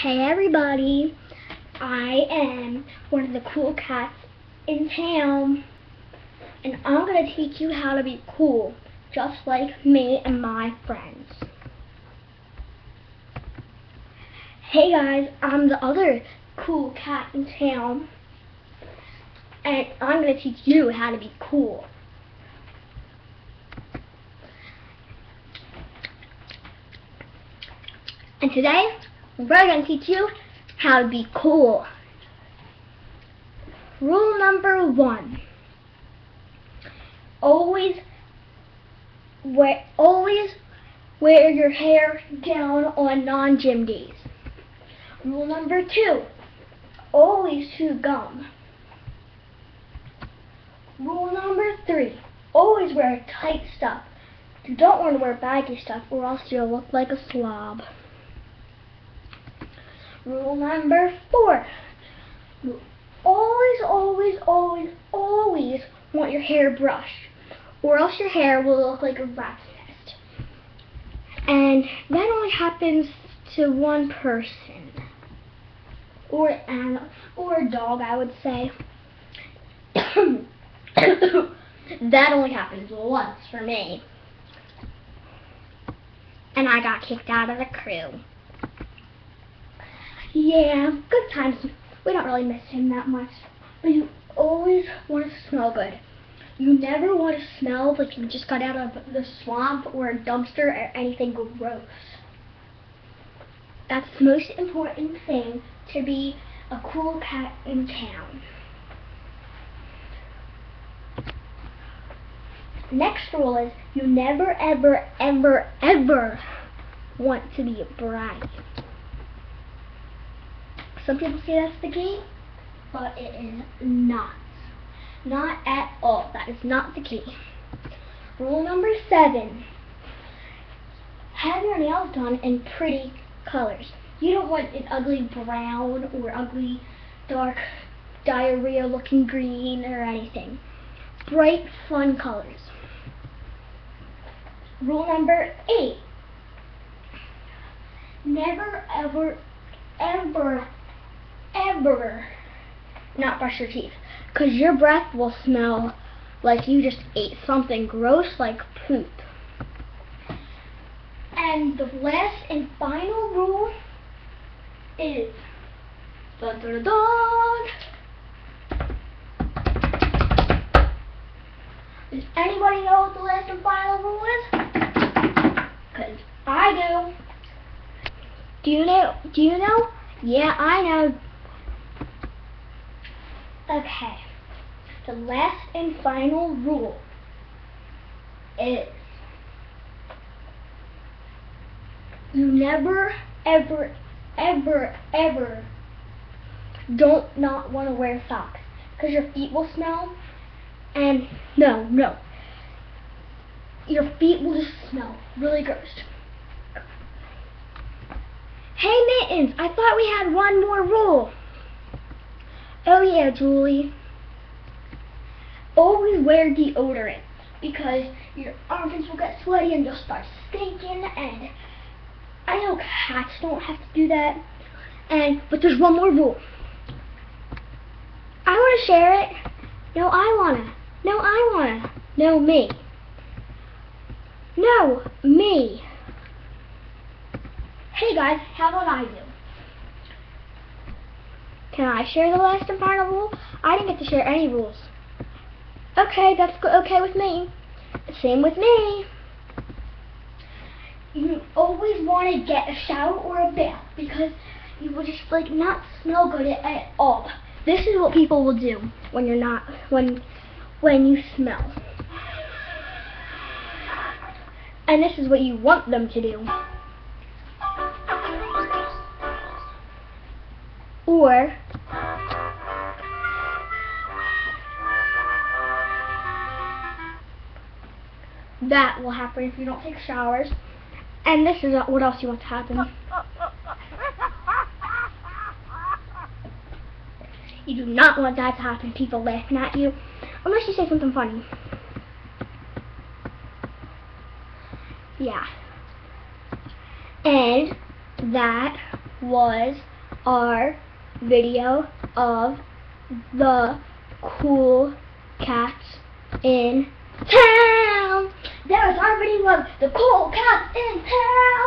Hey everybody, I am one of the cool cats in town, and I'm going to teach you how to be cool, just like me and my friends. Hey guys, I'm the other cool cat in town, and I'm going to teach you how to be cool. And today, we're going to teach you how to be cool. Rule number 1. Always wear your hair down on non-gym days. Rule number 2. Always chew gum. Rule number 3. Always wear tight stuff. You don't want to wear baggy stuff or else you'll look like a slob. Rule number 4. You always want your hair brushed, or else your hair will look like a rat's nest. And that only happens to one person, or a dog, I would say. That only happens once for me, and I got kicked out of the crew. Yeah, good times. We don't really miss him that much. But you always want to smell good. You never want to smell like you just got out of the swamp or a dumpster or anything gross. That's the most important thing to be a cool cat in town. Next rule is you never, ever want to be a bride. Some people say that's the key, but it is not. Not at all. That is not the key. Rule number 7. Have your nails done in pretty colors. You don't want an ugly brown or ugly dark diarrhea looking green or anything. Bright, fun colors. Rule number 8. Never, ever not brush your teeth, because your breath will smell like you just ate something gross like poop. And the last and final rule is dun, dun, dun, dun. Does anybody know what the last and final rule is? Because I do. Do you know? Yeah, I know. Okay, the last and final rule is you never, ever don't not want to wear socks, because your feet will smell, and no, your feet will just smell really gross. Hey Mittens, I thought we had one more rule. Oh yeah, Julie. Always wear deodorant, because your armpits will get sweaty and you'll start stinking, and I know cats don't have to do that. But there's one more rule. I want to share it. No, I wanna. No, I wanna. No, me. No, me. Hey guys, how about I do? Can I share the last and final rule? I didn't get to share any rules. Okay, that's okay with me. Same with me. You always want to get a shower or a bath, because you will just not smell good at all. This is what people will do when you smell. And this is what you want them to do. Or that will happen if you don't take showers. And this is what else you want to happen. You do not want that to happen. People laughing at you, unless you say something funny. Yeah. And that was our video of the cool cats in town. That was our video of the cool cats in town.